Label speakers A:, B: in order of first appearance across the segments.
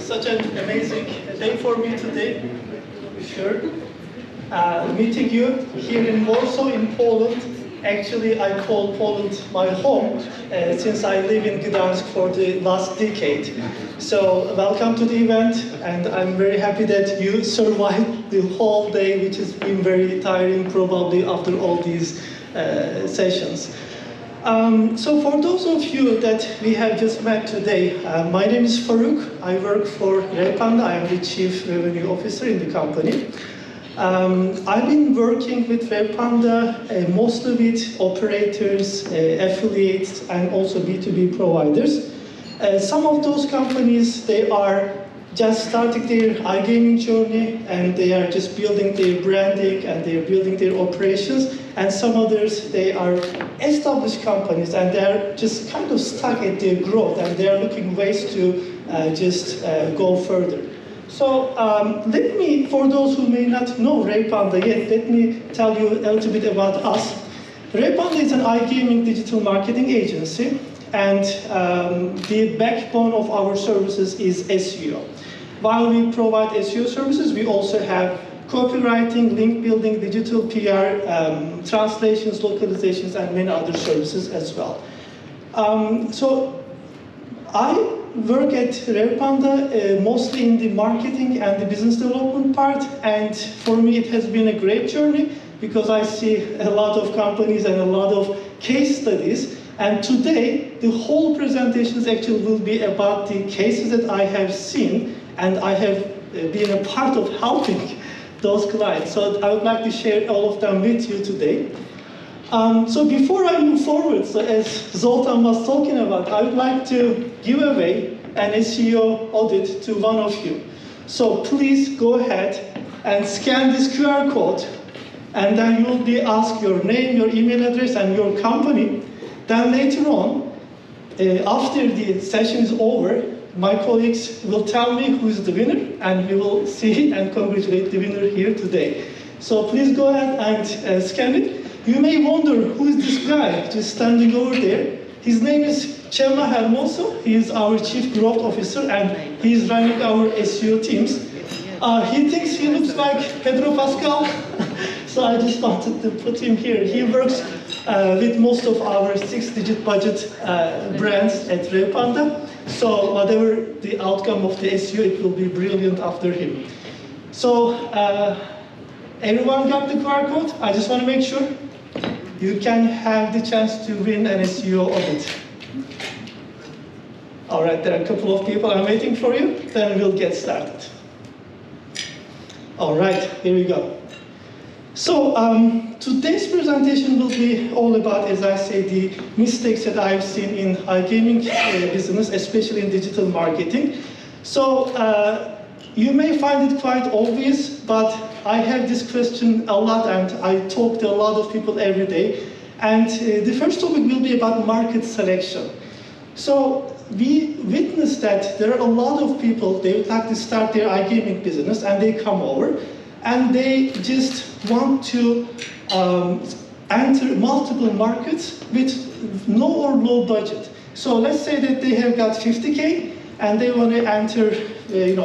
A: such an amazing day for me today, for sure. Meeting you here in Warsaw, in Poland. Actually, I call Poland my home since I live in Gdansk for the last decade. So, welcome to the event, and I'm very happy that you survived the whole day, which has been very tiring probably after all these sessions. So for those of you that we have just met today, my name is Faruk. I work for Revpanda. I am the Chief Revenue Officer in the company. I've been working with Revpanda mostly with operators, affiliates, and also B2B providers. Some of those companies, they are just starting their iGaming journey, and they are just building their branding and they are building their operations. And some others, they are established companies and they are just kind of stuck at their growth and they are looking ways to just go further. So let me, for those who may not know Revpanda yet, let me tell you a little bit about us. Revpanda is an iGaming digital marketing agency, and the backbone of our services is SEO. While we provide SEO services, we also have copywriting, link building, digital PR, translations, localizations, and many other services as well. So I work at Revpanda mostly in the marketing and the business development part, and for me it has been a great journey because I see a lot of companies and a lot of case studies. And today, the whole presentations actually will be about the cases that I have seen and I have been a part of helping those clients. So I would like to share all of them with you today. So before I move forward, so as Zoltan was talking about, I would like to give away an SEO audit to one of you. So please go ahead and scan this QR code, and then you will be asked your name, your email address, and your company. Then later on, after the session is over, my colleagues will tell me who is the winner, and we will see and congratulate the winner here today. So please go ahead and scan it. You may wonder, who is this guy just standing over there? His name is Cema Hermoso. He is our Chief Growth Officer, and he is running our SEO teams. He thinks he looks like Pedro Pascal, so I just wanted to put him here. He works with most of our 6-digit budget brands at Revpanda. So whatever the outcome of the SEO, it will be brilliant after him. So everyone got the QR code? I just want to make sure you can have the chance to win an SEO audit. All right, there are a couple of people. I'm waiting for you. Then we'll get started. All right, here we go. So today's presentation will be all about, as I say, the mistakes that I've seen in iGaming business, especially in digital marketing. So you may find it quite obvious, but I have this question a lot and I talk to a lot of people every day. And the first topic will be about market selection. So we witnessed that there are a lot of people, they would like to start their iGaming business and they come over and they just want to enter multiple markets with no or low budget. So let's say that they have got 50K and they want to enter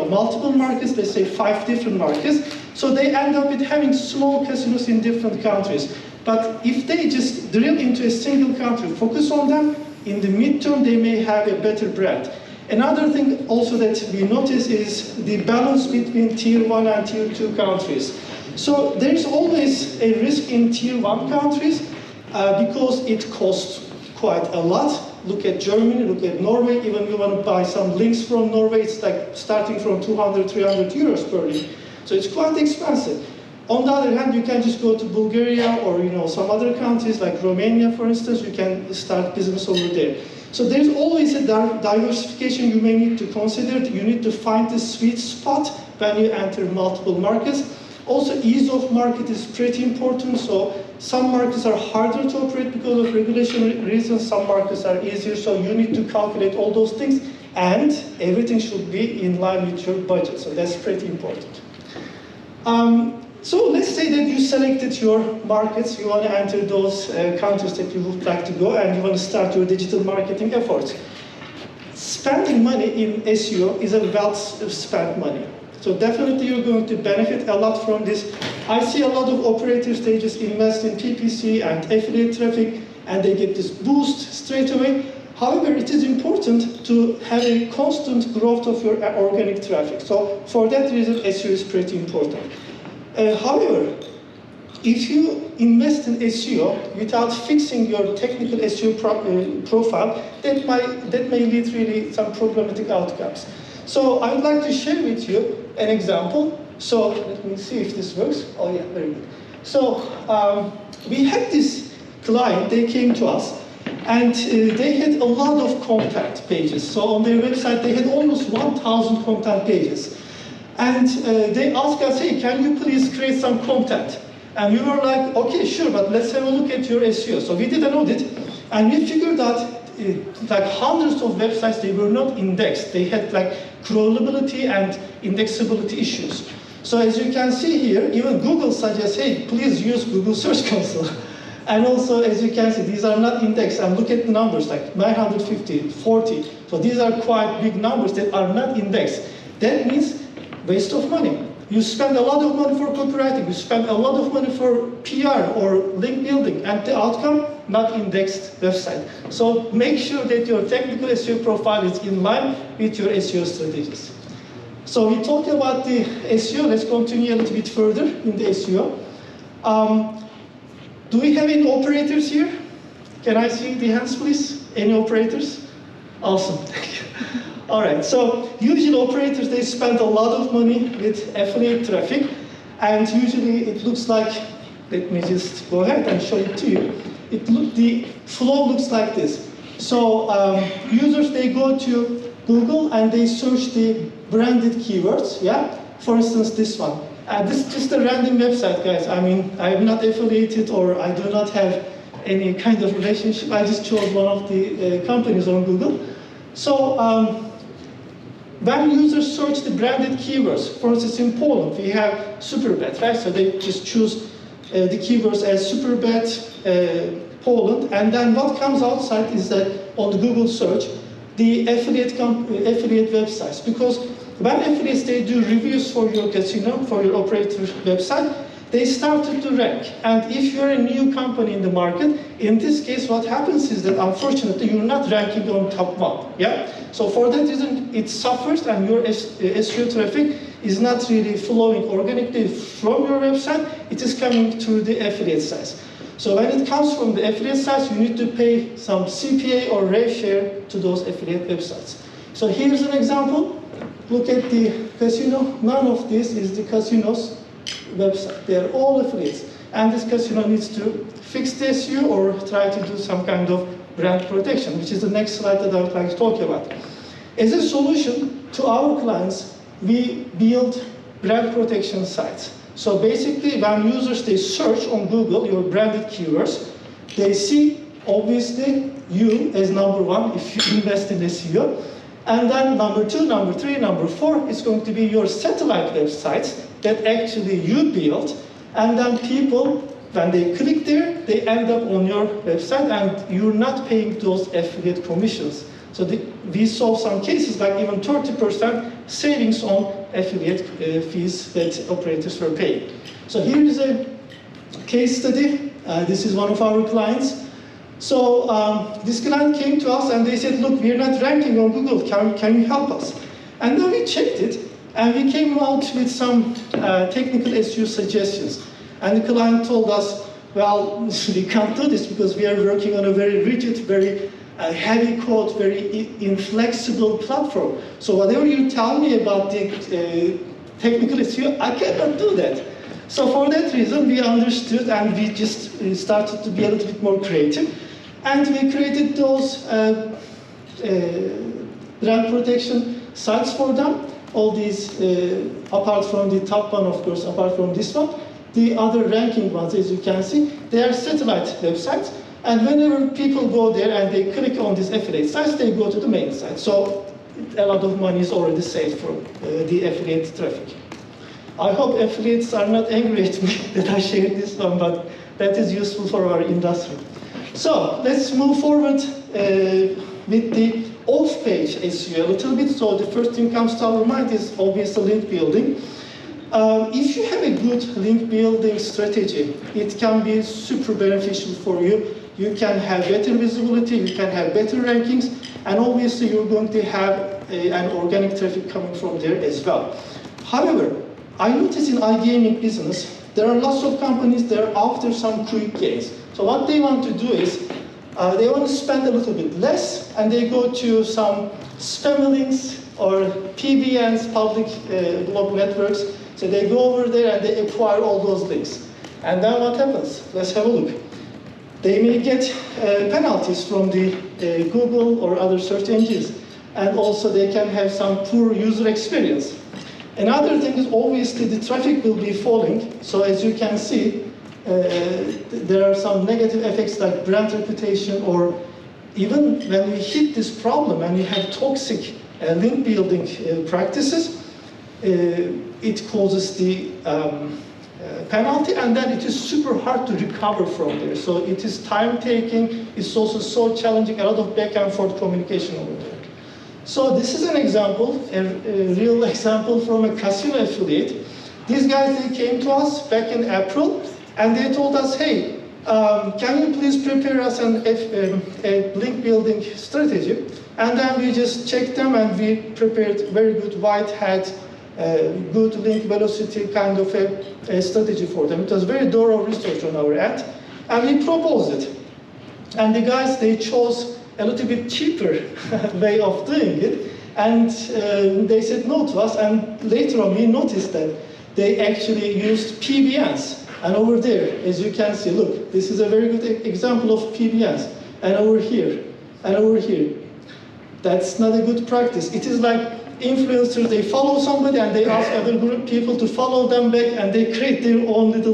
A: multiple markets, let's say 5 different markets. So they end up with having small casinos in different countries. But if they just drill into a single country, focus on them, in the midterm they may have a better brand. Another thing also that we notice is the balance between Tier 1 and Tier 2 countries. So there's always a risk in Tier 1 countries because it costs quite a lot. Look at Germany, look at Norway. Even if you want to buy some links from Norway, it's like starting from 200, 300 euros per link. So it's quite expensive. On the other hand, you can just go to Bulgaria or some other countries like Romania, for instance. You can start business over there. So there's always a diversification you may need to consider. You need to find the sweet spot when you enter multiple markets. Also, ease of market is pretty important. So some markets are harder to operate because of regulation reasons. Some markets are easier. So you need to calculate all those things. And everything should be in line with your budget. So that's pretty important. So let's say that you selected your markets, you want to enter those countries that you would like to go, and you want to start your digital marketing efforts. spending money in SEO is a well spent money. So definitely you're going to benefit a lot from this. I see a lot of operators, they just invest in PPC and affiliate traffic, and they get this boost straight away. However, it is important to have a constant growth of your organic traffic. So for that reason, SEO is pretty important. However, if you invest in SEO without fixing your technical SEO profile, that may lead really some problematic outcomes. So I would like to share with you an example. So let me see if this works. Oh yeah, very good. So we had this client, they came to us, and they had a lot of content pages. So on their website, they had almost 1,000 content pages. And they asked us, hey, can you please create some content? And we were like, okay, sure, but let's have a look at your SEO. So we did an audit, and we figured out like hundreds of websites, they were not indexed. They had like crawlability and indexability issues. So as you can see here, even Google suggests, hey, please use Google Search Console. And also, as you can see, these are not indexed. And look at the numbers, like 950, 40. So these are quite big numbers that are not indexed. That means waste of money. You spend a lot of money for copywriting, you spend a lot of money for PR or link building, and the outcome, not indexed website. So make sure that your technical SEO profile is in line with your SEO strategies. So we talked about the SEO, let's continue a little bit further in the SEO. Do we have any operators here? Can I see the hands, please? Any operators? Awesome, thank you. All right, so usually operators, they spend a lot of money with affiliate traffic, and usually it looks like, let me just go ahead and show it to you. The flow looks like this. So users, they go to Google and they search the branded keywords, yeah? For instance, this one. This is just a random website, guys. I mean, I am not affiliated or I do not have any kind of relationship. I just chose one of the companies on Google. So when users search the branded keywords, for instance, in Poland, we have Superbet, right? So they just choose the keywords as Superbet Poland, and then what comes outside is that on the Google search, the affiliate websites, because when affiliates, they do reviews for your casino, for your operator website, they started to rank. And if you're a new company in the market, in this case, what happens is that unfortunately, you're not ranking on top one, yeah? So for that reason, it suffers and your SEO traffic is not really flowing organically from your website, it is coming through the affiliate sites. So when it comes from the affiliate sites, you need to pay some CPA or rev share to those affiliate websites. So here's an example. Look at the casino. None of this is the casino's website. They are all affiliates. And this casino needs to fix the SEO or try to do some kind of brand protection, which is the next slide that I would like to talk about. As a solution to our clients, we build brand protection sites. So basically, when users, they search on Google your branded keywords, they see, obviously, you as number one if you invest in SEO. And then number two, number three, number four is going to be your satellite websites that actually you built. And then people, when they click there, they end up on your website and you're not paying those affiliate commissions. So we saw some cases like even 30% savings on affiliate fees that operators were paying. So here is a case study. This is one of our clients. So this client came to us and they said, look, we're not ranking on Google, can you help us? And then we checked it and we came out with some technical SEO suggestions. And the client told us, well, we can't do this because we are working on a very rigid, very heavy code, very inflexible platform. So whatever you tell me about the technical SEO, I cannot do that. So for that reason, we understood and we just started to be a little bit more creative. And we created those brand protection sites for them. All these, apart from the top one, of course, apart from this one, the other ranking ones, as you can see, they are satellite websites. And whenever people go there and they click on these affiliate sites, they go to the main site. So a lot of money is already saved from the affiliate traffic. I hope affiliates are not angry at me that I shared this one, but that is useful for our industry. So let's move forward with the off-page SEO a little bit. So the first thing comes to our mind is obviously link building. If you have a good link building strategy, it can be super beneficial for you. You can have better visibility, you can have better rankings, and obviously you're going to have an organic traffic coming from there as well. However, I notice in iGaming business, there are lots of companies that are after some quick gains. So what they want to do is, they want to spend a little bit less, and they go to some spam links or PBNs, public global networks. So they go over there and they acquire all those links. And then what happens? Let's have a look. They may get penalties from the Google or other search engines. And also they can have some poor user experience. Another thing is obviously the traffic will be falling. So as you can see, there are some negative effects like brand reputation, or even when we hit this problem and we have toxic link building practices, it causes the penalty, and then it is super hard to recover from there. So it is time taking, it's also so challenging, a lot of back and forth communication over there. So this is an example, a real example from a casino affiliate. These guys, they came to us back in April, and they told us, hey, can you please prepare us a link building strategy? And then we just checked them and we prepared very good white hat, good link velocity kind of a strategy for them. It was very thorough research on our end, and we proposed it. And the guys, they chose a little bit cheaper way of doing it, and they said no to us, and later on we noticed that they actually used PBNs. And over there, as you can see, look, this is a very good example of PBNs. And over here, and over here. That's not a good practice. It is like influencers, they follow somebody and they ask other group people to follow them back, and they create their own little,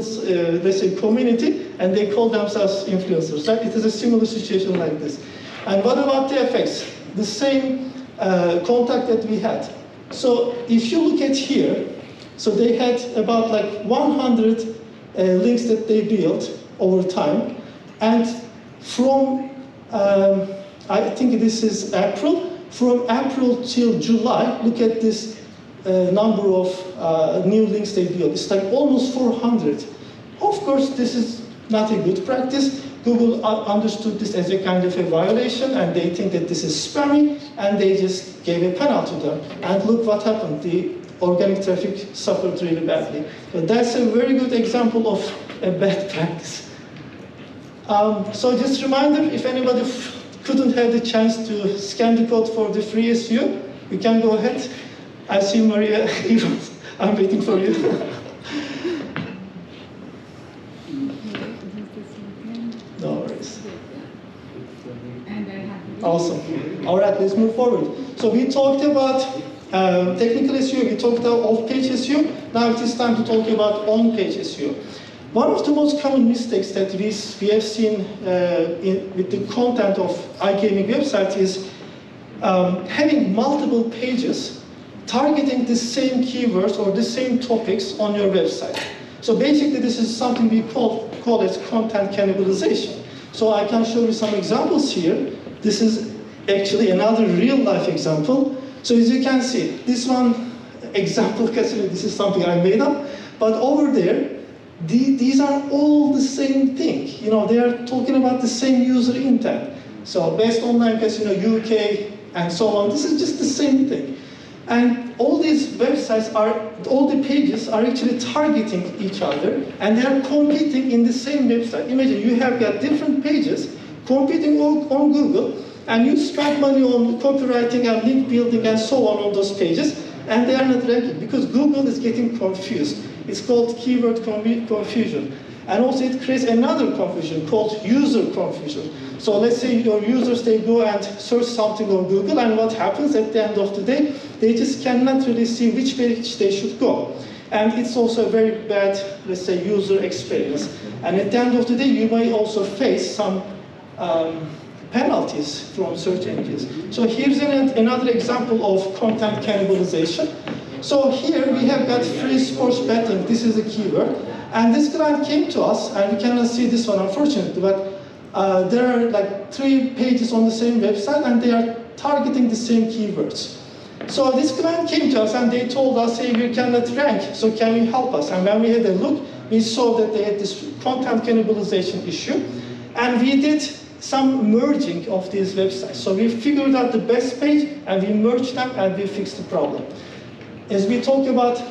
A: let's say, community, and they call themselves influencers. Right? It is a similar situation like this. And what about the effects? The same contact that we had. So if you look at here, so they had about like 100 links that they built over time, and from, I think this is April, from April till July, look at this number of new links they built. It's like almost 400. Of course, this is not a good practice. Google understood this as a kind of a violation, and they think that this is spammy, and they just gave a penalty to them. And look what happened. The organic traffic suffered really badly. So that's a very good example of a bad practice. So just a reminder, if anybody couldn't have the chance to scan the code for the free SEO, you can go ahead. I see Maria, I'm waiting for you. No worries. Awesome. All right, let's move forward. So we talked about technical SEO, we talked about off-page SEO. Now it is time to talk about on-page SEO. One of the most common mistakes that we have seen with the content of iGaming website is having multiple pages targeting the same keywords or the same topics on your website. So basically this is something we call it content cannibalization. So I can show you some examples here. This is actually another real-life example. So as you can see, this one example, this is something I made up, but over there, these are all the same thing. You know, they are talking about the same user intent. So best online casino, UK, and so on. This is just the same thing. And all these websites all the pages are actually targeting each other, and they are competing in the same website. Imagine you have got different pages competing on Google, and you spend money on copywriting and link building and so on those pages, and they are not ranking because Google is getting confused. It's called keyword confusion. And also it creates another confusion called user confusion. So let's say your users, they go and search something on Google, and what happens at the end of the day, they just cannot really see which page they should go. And it's also a very bad, let's say, user experience. And at the end of the day, you may also face some penalties from search engines. So here's another example of content cannibalization. So here we have got free sports betting. This is a keyword. And this client came to us, and we cannot see this one unfortunately, but there are like 3 pages on the same website, and they are targeting the same keywords. So this client came to us and they told us, hey, we cannot rank, so can you help us? And when we had a look, we saw that they had this content cannibalization issue, and we did some merging of these websites. So we figured out the best page, and we merged them, and we fixed the problem. As we talk about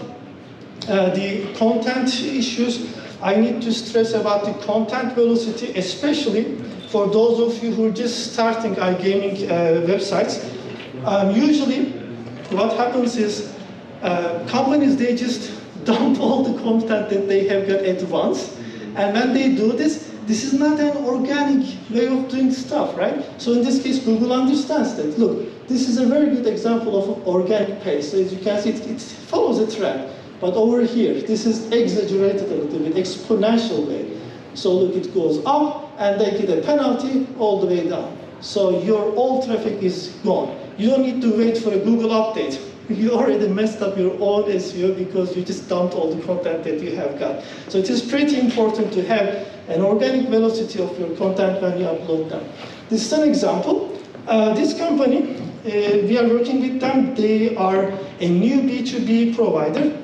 A: the content issues, I need to stress about the content velocity, especially for those of you who are just starting iGaming websites. Usually, what happens is companies, they just dump all the content that they have got at once. And when they do this, this is not an organic way of doing stuff, right? So in this case, Google understands that. Look, this is a very good example of organic pace. So as you can see, it follows a track. But over here, this is exaggerated a little bit, exponential way. So look, it goes up, and they get a penalty all the way down. So your all traffic is gone. You don't need to wait for a Google update. You already messed up your own SEO because you just dumped all the content that you have got. So it is pretty important to have an organic velocity of your content when you upload them. This is an example. This company, we are working with them. They are a new B2B provider,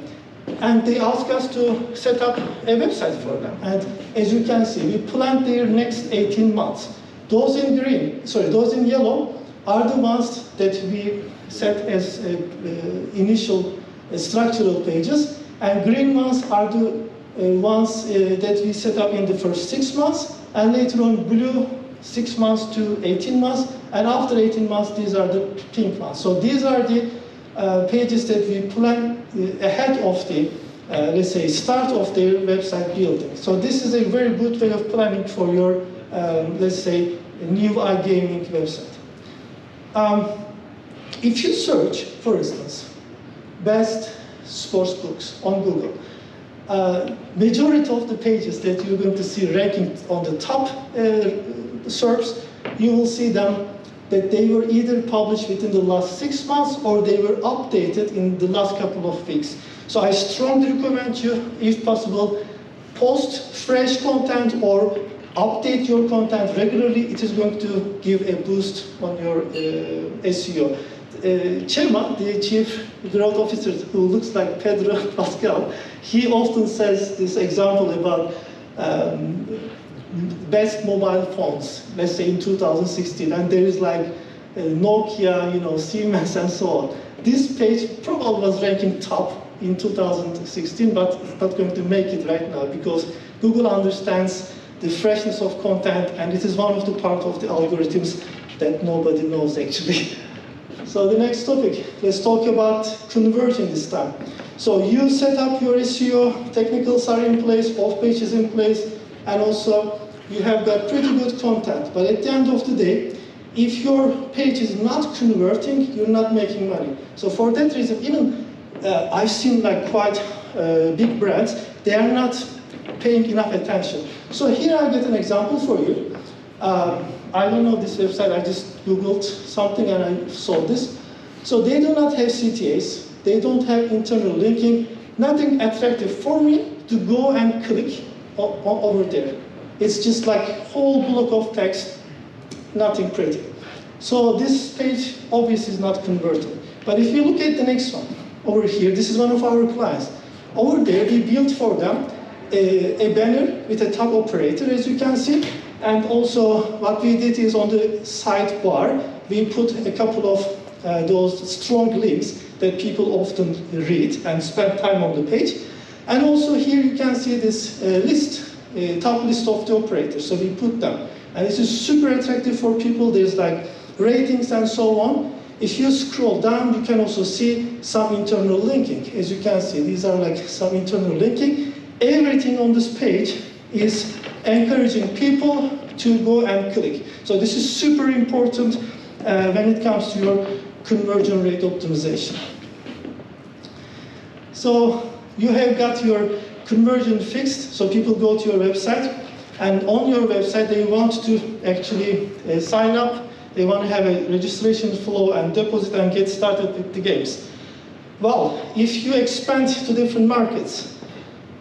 A: and they ask us to set up a website for them. And as you can see, we planned their next 18 months. Those in green, sorry, those in yellow are the ones that we set as initial structural pages, and green ones are the ones that we set up in the first 6 months, and later on blue 6 months to 18 months, and after 18 months these are the pink ones. So these are the pages that we plan ahead of the, let's say, start of their website building. So this is a very good way of planning for your, let's say, new iGaming website. If you search, for instance, best sports books on Google, majority of the pages that you're going to see ranking on the top SERPs, you will see them that they were either published within the last 6 months or they were updated in the last couple of weeks. So I strongly recommend you, if possible, post fresh content or update your content regularly. It is going to give a boost on your SEO. Chema, the Chief Growth Officer, who looks like Pedro Pascal, he often says this example about best mobile phones, let's say in 2016, and there is like Nokia, Siemens, and so on. This page probably was ranking top in 2016, but it's not going to make it right now because Google understands the freshness of content, and it is one of the part of the algorithms that nobody knows actually. So the next topic, let's talk about conversion this time. So you set up your SEO, technicals are in place, off page is in place, and also you have got pretty good content. But at the end of the day, if your page is not converting, you're not making money. So for that reason, even I've seen like quite big brands, they are not paying enough attention. So here I get an example for you. I don't know this website, I just Googled something and I saw this. So they do not have CTAs, they don't have internal linking, nothing attractive for me to go and click over there. It's just like whole block of text, nothing pretty. So this page obviously is not converting. But if you look at the next one, over here, this is one of our clients. Over there, we built for them a banner with a top operator, as you can see. And also, what we did is on the sidebar, we put a couple of those strong links that people often read and spend time on the page. And also here you can see this list, top list of the operators. So we put them. And this is super attractive for people. There's like ratings and so on. If you scroll down, you can also see some internal linking. As you can see, these are like some internal linking. Everything on this page is encouraging people to go and click. So this is super important when it comes to your conversion rate optimization. So you have got your conversion fixed, so people go to your website, and on your website they want to actually sign up, they want to have a registration flow and deposit and get started with the games. Well, if you expand to different markets,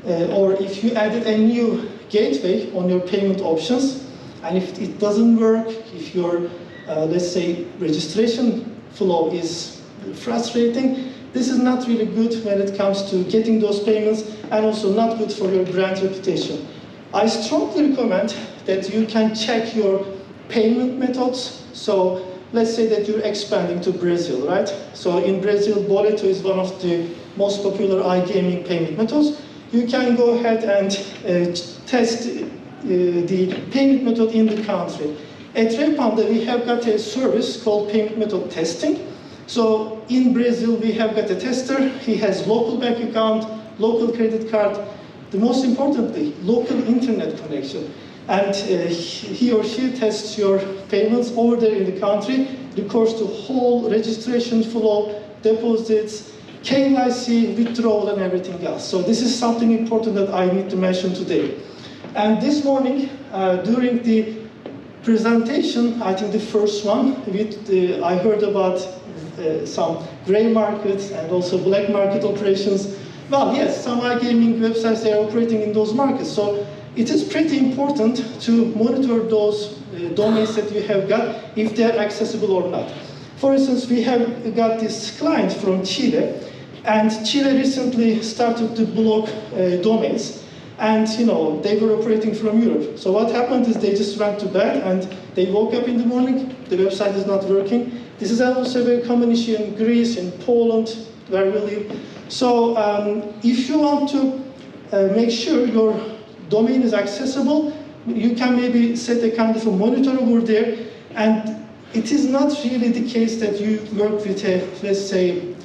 A: or if you added a new gateway on your payment options, and if it doesn't work, if your let's say, registration flow is frustrating, this is not really good when it comes to getting those payments, and also not good for your brand reputation. I strongly recommend that you can check your payment methods. So let's say that you're expanding to Brazil, right? So in Brazil, Boleto is one of the most popular iGaming payment methods. You can go ahead and test the payment method in the country. At Revpanda, we have got a service called payment method testing. So in Brazil, we have got a tester. He has local bank account, local credit card, the most importantly, local internet connection. And he or she tests your payments over there in the country, records the whole registration flow, deposits, KYC, withdrawal, and everything else. So this is something important that I need to mention today. And this morning, during the presentation, I think the first one, I heard about some gray markets and also black market operations. Well, yes, some iGaming websites, they are operating in those markets. So it is pretty important to monitor those domains that you have got, if they are accessible or not. For instance, we have got this client from Chile, and Chile recently started to block domains, and they were operating from Europe. So what happened is they just went to bed and they woke up in the morning, the website is not working. This is also a very common issue in Greece, in Poland, where we live. So if you want to make sure your domain is accessible, you can maybe set a kind of a monitor over there, and it is not really the case that you work with a, let's say,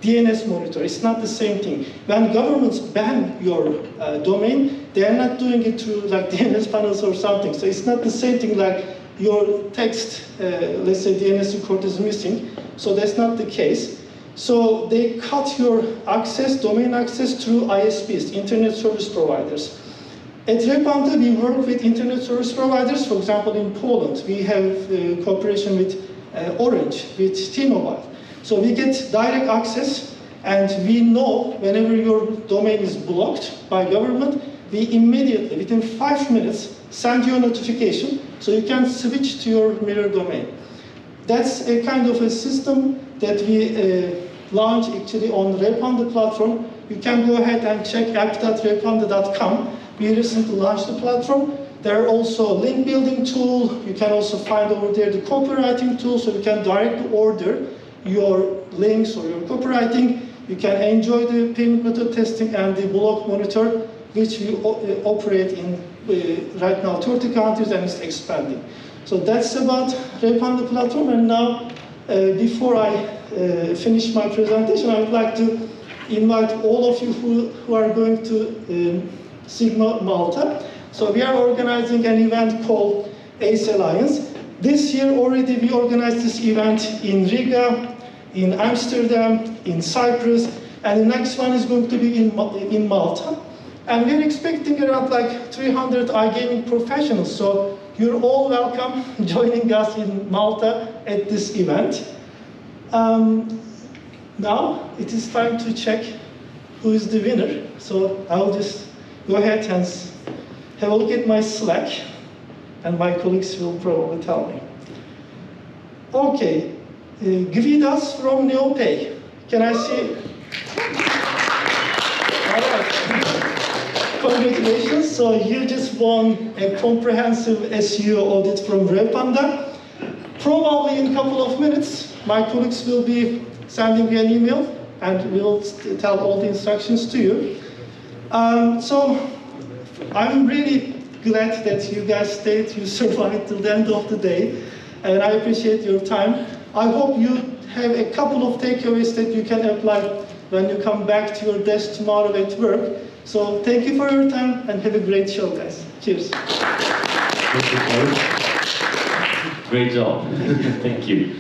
A: DNS monitor. It's not the same thing. When governments ban your domain, they are not doing it through like DNS panels or something. So it's not the same thing like your text, let's say DNS record is missing. So that's not the case. So they cut your access, domain access through ISPs, internet service providers. At Revpanda, we work with internet service providers. For example, in Poland, we have cooperation with Orange, with T-Mobile. So we get direct access, and we know whenever your domain is blocked by government, we immediately, within 5 minutes, send you a notification so you can switch to your mirror domain. That's a kind of a system that we launch actually on Revpanda platform. You can go ahead and check app.revpanda.com. We recently launched the platform. There are also a link building tool. You can also find over there the copywriting tool, so you can directly order your links or your copywriting. You can enjoy the payment method testing and the block monitor, which we operate in right now 30 countries, and it's expanding. So that's about Revpanda platform. And now, before I finish my presentation, I would like to invite all of you who are going to Sigma Malta. So we are organizing an event called ACE Alliance. This year already we organized this event in Riga, in Amsterdam, in Cyprus, and the next one is going to be in Malta. And we're expecting around like 300 iGaming professionals. So you're all welcome joining us in Malta at this event. Now it is time to check who is the winner. So I'll just go ahead and have a look at my Slack, and my colleagues will probably tell me. Okay, Gvidas from NeoPay. Can I see? All right. Congratulations. So you just won a comprehensive SEO audit from Revpanda. Probably in a couple of minutes, my colleagues will be sending you an email, and we'll tell all the instructions to you. So I'm really glad that you guys stayed, you survived till the end of the day, and I appreciate your time. I hope you have a couple of takeaways that you can apply when you come back to your desk tomorrow at work. So thank you for your time, and have a great show, guys. Cheers.
B: Thank you, Faruk. Great job. Thank you.